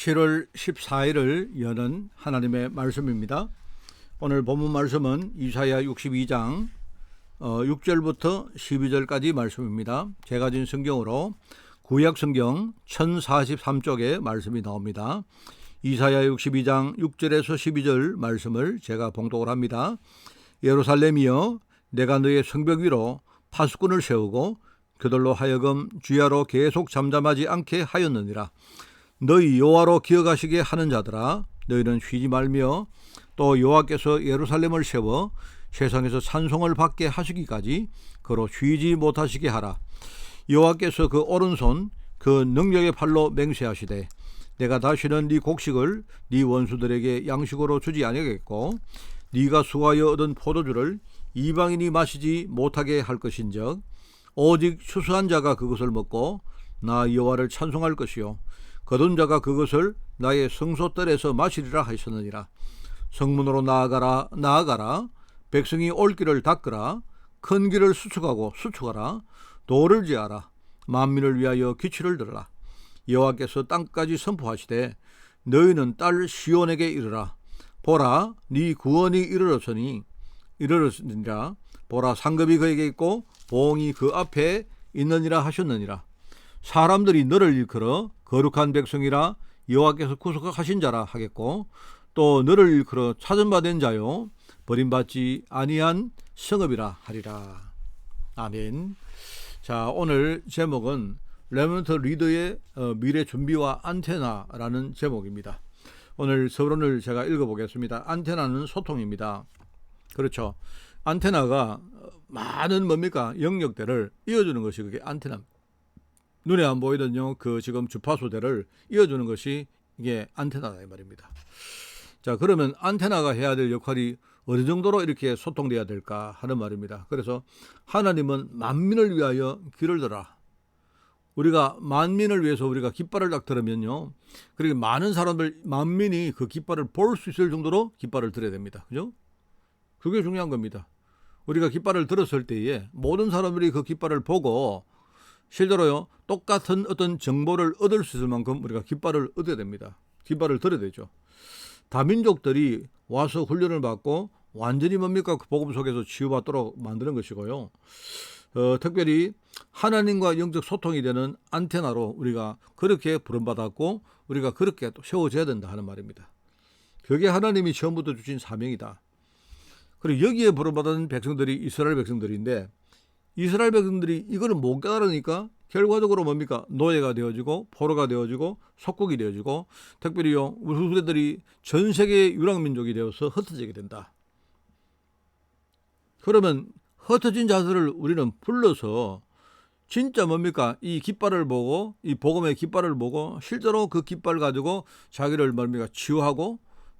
7월 14일을 여는 하나님의 말씀입니다. 오늘 본문 말씀은 이사야 62장 6절부터 12절까지 말씀입니다. 제가 진 성경으로 구약 성경 1043쪽에 말씀이 나옵니다. 이사야 62장 6절에서 12절 말씀을 제가 봉독을 합니다. 예루살렘이여, 내가 너의 성벽 위로 파수꾼을 세우고 그들로 하여금 주야로 계속 잠잠하지 않게 하였느니라. 너희 여호와로 기억하시게 하는 자들아, 너희는 쉬지 말며 또 여호와께서 예루살렘을 세워 세상에서 찬송을 받게 하시기까지 그로 쉬지 못하시게 하라. 여호와께서 그 오른손 그 능력의 팔로 맹세하시되, 내가 다시는 네 곡식을 네 원수들에게 양식으로 주지 아니하겠고 네가 수하여 얻은 포도주를 이방인이 마시지 못하게 할 것인즉 오직 추수한 자가 그것을 먹고 나 여호와를 찬송할 것이요 거둔 자가 그것을 나의 성소뜰에서 마시리라 하셨느니라. 성문으로 나아가라. 백성이 올 길을 닦으라. 큰 길을 수축하라. 도를 지하라. 만민을 위하여 기치를 들으라. 여호와께서 땅까지 선포하시되, 너희는 딸 시온에게 이르라. 보라, 네 구원이 이르렀느니라. 보라, 상급이 그에게 있고 보응이 그 앞에 있느니라 하셨느니라. 사람들이 너를 일컬어 거룩한 백성이라 여호와께서 구속하신 자라 하겠고, 또 너를 일컬어 찾은바된 자요 버림받지 아니한 성읍이라 하리라. 아멘. 자, 오늘 제목은 레몬트 리더의 미래 준비와 안테나라는 제목입니다. 오늘 서론을 제가 읽어보겠습니다. 안테나는 소통입니다. 그렇죠. 안테나가 많은 영역대를 이어주는 것이 그게 안테나입니다. 눈에 안 보이던 그 지금 주파수대를 이어주는 것이 이게 안테나다 이 말입니다. 자, 그러면 안테나가 해야 될 역할이 어느 정도로 이렇게 소통돼야 될까 하는 말입니다. 그래서 하나님은 만민을 위하여 귀를 들어라. 우리가 만민을 위해서 우리가 깃발을 딱 들으면요, 그렇게 많은 사람들, 만민이 그 깃발을 볼 수 있을 정도로 깃발을 들어야 됩니다. 그죠? 그게 중요한 겁니다. 우리가 깃발을 들었을 때에 모든 사람들이 그 깃발을 보고 실제로요, 똑같은 어떤 정보를 얻을 수 있을 만큼 우리가 깃발을 얻어야 됩니다. 깃발을 들어야 되죠. 다민족들이 와서 훈련을 받고 완전히 그 복음 속에서 치유받도록 만드는 것이고요. 특별히 하나님과 영적 소통이 되는 안테나로 우리가 그렇게 부름받았고 우리가 그렇게 또 세워져야 된다 하는 말입니다. 그게 하나님이 처음부터 주신 사명이다. 그리고 여기에 부름받은 백성들이 이스라엘 백성들인데, 이스라엘 백성들이 이거를 못 깨달으니까 결과적으로 노예가 되어지고 포로가 되어지고 속국이 되어지고, 특별히요 우리 후대들이 전 세계 유랑민족이 되어서 흩어지게 된다. 그러면 흩어진 자들을 우리는 불러서 진짜 이 깃발을 보고, 이 복음의 깃발을 보고 실제로 그 깃발 가지고 자기를 치유하고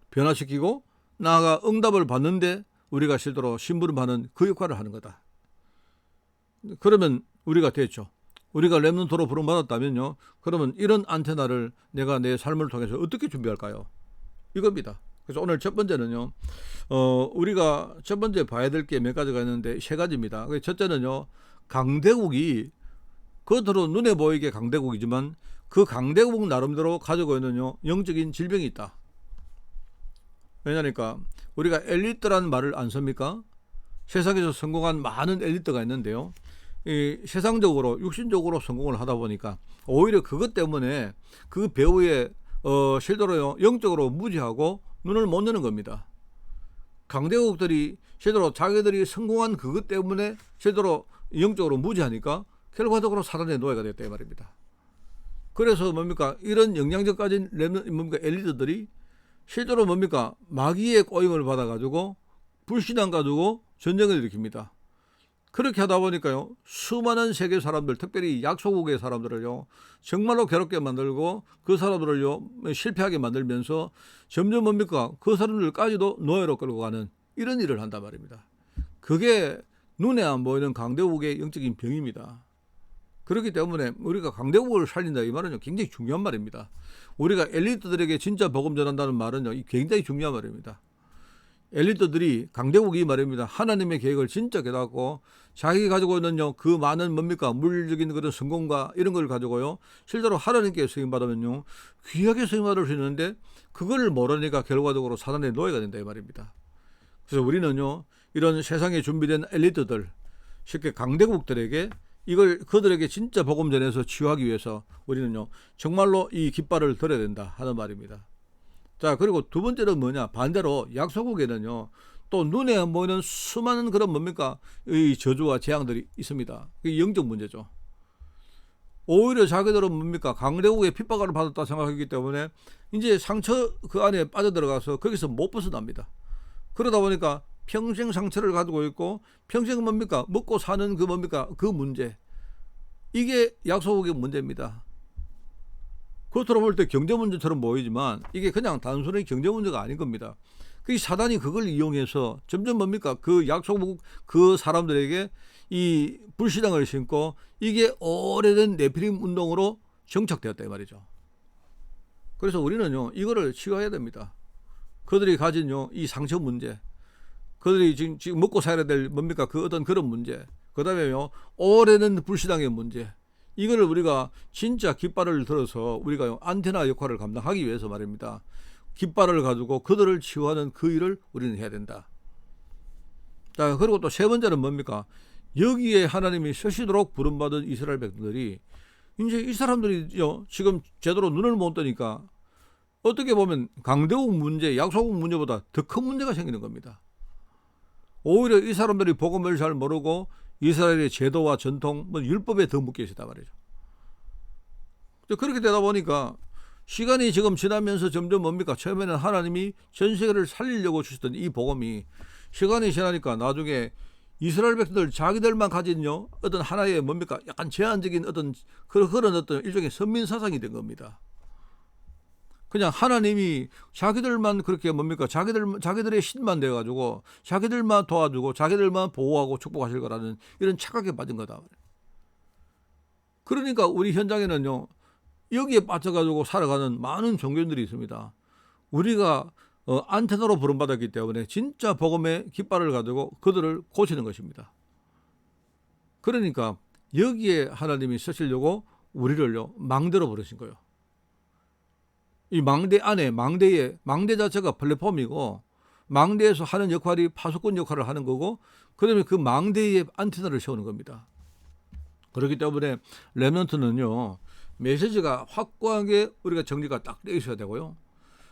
변화시키고 나아가 응답을 받는데 우리가 실제로 심부름하는 그 역할을 하는 거다. 그러면 우리가 됐죠. 우리가 렘넌트로 부름받았다면요, 그러면 이런 안테나를 내가 내 삶을 통해서 어떻게 준비할까요? 이겁니다. 그래서 오늘 첫 번째는요, 우리가 첫 번째 봐야 될 게 몇 가지가 있는데 세 가지입니다. 첫째는요, 강대국이 겉으로 눈에 보이게 강대국이지만 그 강대국 나름대로 가지고 있는 영적인 질병이 있다. 왜냐니까 우리가 엘리트라는 말을 안 씁니까? 세상에서 성공한 많은 엘리트가 있는데요, 이 세상적으로 육신적으로 성공을 하다 보니까 오히려 그것 때문에 그 배우의 실제로 영적으로 무지하고 눈을 못 여는 겁니다. 강대국들이 실제로 자기들이 성공한 그것 때문에 실제로 영적으로 무지하니까 결과적으로 사단의 노예가 됐다 이 말입니다. 그래서 이런 영향력 가진 엘리트들이 실제로 마귀의 꼬임을 받아가지고 불신앙 가지고 전쟁을 일으킵니다. 그렇게 하다 보니까요, 수많은 세계 사람들, 특별히 약소국의 사람들을요 정말로 괴롭게 만들고 그 사람들을요 실패하게 만들면서 점점 그 사람들까지도 노예로 끌고 가는 이런 일을 한단 말입니다. 그게 눈에 안 보이는 강대국의 영적인 병입니다. 그렇기 때문에 우리가 강대국을 살린다 이 말은 굉장히 중요한 말입니다. 우리가 엘리트들에게 진짜 복음 전한다는 말은 굉장히 중요한 말입니다. 엘리트들이 강대국이 말입니다. 하나님의 계획을 진짜 깨닫고 자기 가지고 있는요 그 많은 뭡니까 물질적인 그런 성공과 이런 걸 가지고요 실제로 하나님께 쓰임 받으면요 귀하게 쓰임 받을 수 있는데 그걸 모르니까 결과적으로 사단의 노예가 된다 이 말입니다. 그래서 우리는요 이런 세상에 준비된 엘리트들 쉽게 강대국들에게 이걸 그들에게 진짜 복음 전해서 치유하기 위해서 우리는요 정말로 이 깃발을 들어야 된다 하는 말입니다. 자, 그리고 두 번째는 뭐냐? 반대로 약소국에는요, 또 눈에 안 보이는 수많은 그런 뭡니까? 이 저주와 재앙들이 있습니다. 그게 영적 문제죠. 오히려 자기들은 뭡니까? 강대국의 핍박을 받았다 생각하기 때문에 이제 상처 그 안에 빠져들어가서 거기서 못 벗어납니다. 그러다 보니까 평생 상처를 가지고 있고 평생 뭡니까? 먹고 사는 그 뭡니까? 그 문제. 이게 약소국의 문제입니다. 겉으로 볼 때 경제 문제처럼 보이지만 이게 그냥 단순히 경제 문제가 아닌 겁니다. 그 사단이 그걸 이용해서 점점 뭡니까 그 약소국 그 사람들에게 이 불신앙을 심고 이게 오래된 네피림 운동으로 정착되었다 이 말이죠. 그래서 우리는요 이거를 치유해야 됩니다. 그들이 가진요 이 상처 문제, 그들이 지금 먹고 살아야 될 뭡니까 그 어떤 그런 문제, 그다음에요 오래된 불신앙의 문제. 이거를 우리가 진짜 깃발을 들어서 우리가 안테나 역할을 감당하기 위해서 말입니다. 깃발을 가지고 그들을 치유하는 그 일을 우리는 해야 된다. 자, 그리고 또 세 번째는 뭡니까? 여기에 하나님이 서시도록 부름받은 이스라엘 백성들이 이제 이 사람들이요 지금 제대로 눈을 못 뜨니까 어떻게 보면 강대국 문제, 약소국 문제보다 더 큰 문제가 생기는 겁니다. 오히려 이 사람들이 복음을 잘 모르고 이스라엘의 제도와 전통, 율법에 더 묶여 있었단 말이죠. 그렇게 되다 보니까 시간이 지금 지나면서 점점 뭡니까? 처음에는 하나님이 전 세계를 살리려고 주셨던 이 복음이 시간이 지나니까 나중에 이스라엘 백성들 자기들만 가진요 어떤 하나의 뭡니까? 약간 제한적인 어떤 그런 어떤 일종의 선민 사상이 된 겁니다. 그냥 하나님이 자기들만 그렇게 뭡니까 자기들의 신만 돼가지고 자기들만 도와주고 자기들만 보호하고 축복하실 거라는 이런 착각에 빠진 거다. 그러니까 우리 현장에는요 여기에 빠져가지고 살아가는 많은 종교인들이 있습니다. 우리가 안테나로 부름받았기 때문에 진짜 복음의 깃발을 가지고 그들을 고치는 것입니다. 그러니까 여기에 하나님이 쓰시려고 우리를요 망대로 부르신 거예요. 이 망대 안에 망대 자체가 플랫폼이고 망대에서 하는 역할이 파수꾼 역할을 하는 거고 그다음에 그 망대에 안테나를 세우는 겁니다. 그렇기 때문에 렘넌트는요 메시지가 확고하게 우리가 정리가 딱 되어 있어야 되고요.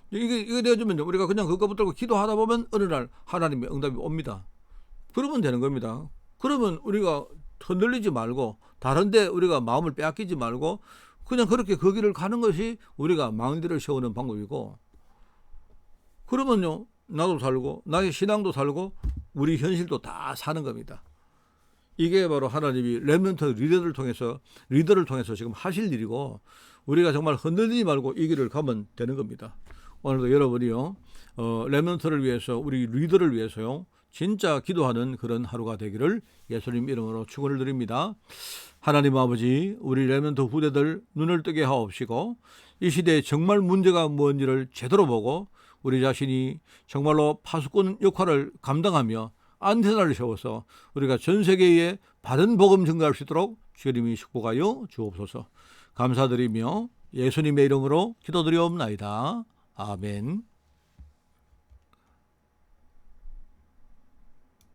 이게 되어주면 우리가 그냥 그거 붙들고 기도하다 보면 어느 날 하나님의 응답이 옵니다. 그러면 되는 겁니다. 그러면 우리가 흔들리지 말고 다른데 우리가 마음을 빼앗기지 말고 그냥 그렇게 그 길을 가는 것이 우리가 망대를 세우는 방법이고 그러면요 나도 살고 나의 신앙도 살고 우리 현실도 다 사는 겁니다. 이게 바로 하나님이 렘넌트 리더를 통해서 지금 하실 일이고 우리가 정말 흔들리지 말고 이 길을 가면 되는 겁니다. 오늘도 여러분이요 렘넌트를 위해서 우리 리더를 위해서요 진짜 기도하는 그런 하루가 되기를 예수님 이름으로 축원을 드립니다. 하나님 아버지 우리 렘넌트 후대들 눈을 뜨게 하옵시고 이 시대에 정말 문제가 뭔지를 제대로 보고 우리 자신이 정말로 파수꾼 역할을 감당하며 안테나를 세워서 우리가 전 세계에 바른 복음 증가할 수 있도록 주님이 축복하여 주옵소서. 감사드리며 예수님의 이름으로 기도드리옵나이다. 아멘.